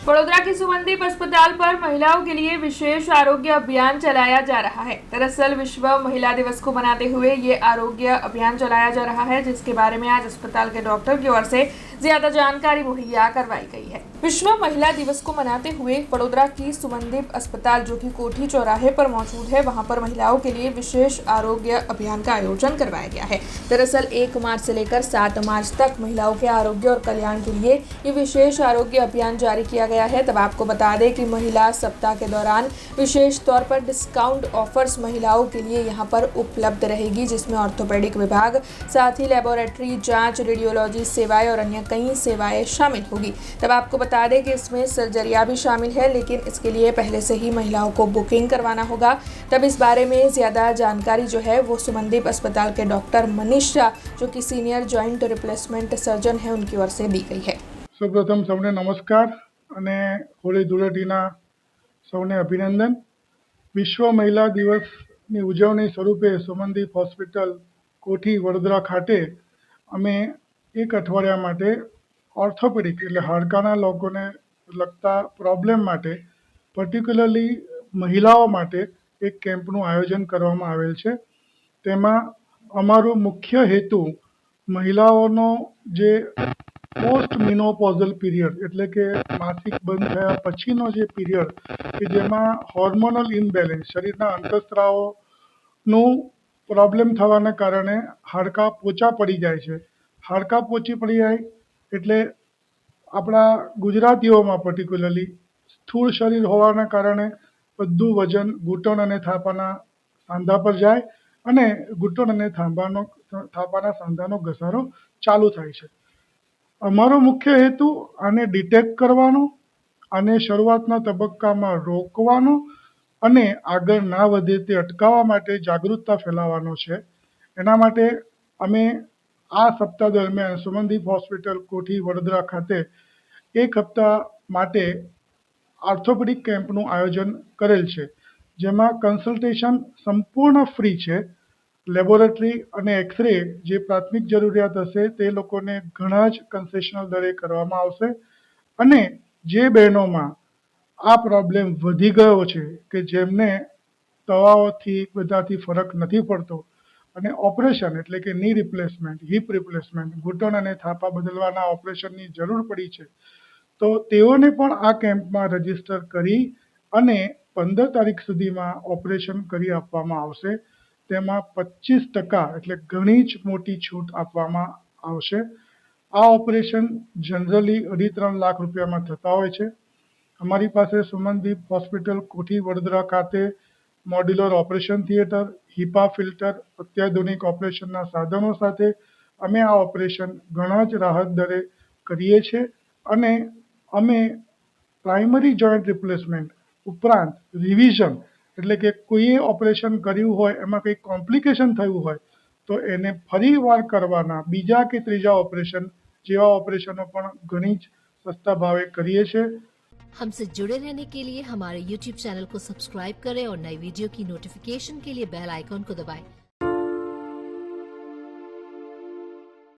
वडोदरा की सुमनदीप अस्पताल पर महिलाओं के लिए विशेष आरोग्य अभियान चलाया जा रहा है। दरअसल विश्व महिला दिवस को मनाते हुए ये आरोग्य अभियान चलाया जा रहा है, जिसके बारे में आज अस्पताल के डॉक्टर की ओर से ज्यादा जानकारी मुहैया करवाई गई है। विश्व महिला दिवस को मनाते हुए वडोदरा की सुमनदीप अस्पताल, जो कि कोठी चौराहे पर मौजूद है, वहां पर महिलाओं के लिए विशेष आरोग्य अभियान का आयोजन करवाया गया है। दरअसल 1 मार्च से लेकर 7 मार्च तक महिलाओं के आरोग्य और कल्याण के लिए ये विशेष आरोग्य अभियान जारी किया गया है। तब आपको बता दें कि महिला सप्ताह के दौरान विशेष तौर पर डिस्काउंट ऑफर्स महिलाओं के लिए यहां पर उपलब्ध रहेगी, जिसमें ऑर्थोपेडिक विभाग, साथ ही लेबोरेटरी जांच, रेडियोलॉजी सेवाएं और अन्य कई सेवाएं शामिल होगी। तब आपको बता दें कि इसमें सर्जरियां भी शामिल है, लेकिन इसके लिए पहले से ही महिलाओं को बुकिंग करवाना होगा। तब इस बारे में ज़्यादा जानकारी जो है वो सुमनदीप अस्पताल के डॉक्टर मनीष शाह, जो कि सीनियर जॉइंट रिप्लेसमेंट सर्जन है, उनकी ओर से दी गई है। સૌપ્રથમ સૌને નમસ્કાર અને હોળી ધૂળેટીના સૌને અભિનંદન। વિશ્વ મહિલા દિવસની ઉજવણી સ્વરૂપે સુમનદીપ હોસ્પિટલ કોઠી વડોદરા ખાતે અમે એક અઠવાડિયા માટે ઓર્થોપેડિક એટલે હાડકાના લોકોને લગતા પ્રોબ્લેમ માટે પર્ટિક્યુલરલી મહિલાઓ માટે એક કેમ્પનું આયોજન કરવામાં આવેલ છે। તેમાં અમારો મુખ્ય હેતુ મહિલાઓનો જે પોસ્ટ મિનોપોઝલ પીરિયડ એટલે કે માસિક બંધ થયા પછીનો જે પીરિયડ કે જેમાં હોર્મોનલ ઇમ્બેલેન્સ શરીરના અંતઃસ્ત્રાવોનું પ્રોબ્લેમ થવાના કારણે હાડકાં પોચા પડી જાય છે। હાડકાં પોચી પડી જાય એટલે આપણા ગુજરાતીઓમાં પર્ટિક્યુલરલી સ્થૂળ શરીર હોવાના કારણે બધું વજન ઘૂંટણ અને થાપાના સાંધા પર જાય અને ઘૂંટણ અને થાપાના સાંધાનો ઘસારો ચાલુ થાય છે। અમારો મુખ્ય હેતુ આને ડિટેક્ટ કરવાનો, આને શરૂઆતના તબક્કામાં રોકવાનો અને આગળ ના વધે તે અટકાવવા માટે જાગૃતતા ફેલાવવાનો છે। એના માટે અમે આ સપ્તાહ દરમિયાન સુમનદીપ હોસ્પિટલ કોઠી વડોદરા ખાતે 1 હપ્તા માટે ઓર્થોપેડિક કેમ્પનું આયોજન કરેલ છે, જેમાં કન્સલ્ટેશન સંપૂર્ણ ફ્રી છે। લેબોરેટરી અને એક્સરે જે પ્રાથમિક જરૂરિયાત હશે તે લોકોને ઘણા જ કન્સેશનલ દરે કરવામાં આવશે અને જે બહેનોમાં આ પ્રોબ્લેમ વધી ગયો છે કે જેમને દવાઓથી બધાથી ફરક નથી પડતો અને ઓપરેશન એટલે કે ની રિપ્લેસમેન્ટ, હિપ રિપ્લેસમેન્ટ, ઘૂંટણ અને થાપા બદલવાના ઓપરેશનની જરૂર પડી છે, તો તેઓને પણ આ કેમ્પમાં રજીસ્ટર કરી અને 15 તારીખ સુધીમાં ઓપરેશન કરી આપવામાં આવશે। તેમાં 25% એટલે ઘણી જ મોટી છૂટ આપવામાં આવશે। આ ઓપરેશન જનરલી 2.5-3 લાખ રૂપિયામાં થતા હોય છે। અમારી પાસે સુમનદીપ હોસ્પિટલ કોઠી વડોદરા ખાતે મોડ્યુલર ઓપરેશન થિયેટર, હિપા ફિલ્ટર, અત્યાધુનિક ઓપરેશનના સાધનો સાથે અમે આ ઓપરેશન ઘણા જ રાહત દરે કરીએ છીએ અને અમે પ્રાઇમરી જોઈન્ટ રિપ્લેસમેન્ટ ઉપરાંત રિવિઝન એટલે કે કોઈએ ઓપરેશન કર્યું હોય એમાં કંઈ કોમ્પ્લિકેશન થયું હોય તો એને ફરીવાર કરવાના બીજા કે ત્રીજા ઓપરેશન જેવા ઓપરેશનો પણ ઘણી જ સસ્તા ભાવે કરીએ છીએ। हमसे जुड़े रहने के लिए हमारे YouTube चैनल को सब्सक्राइब करें और नई वीडियो की नोटिफिकेशन के लिए बेल आइकॉन को दबाएं।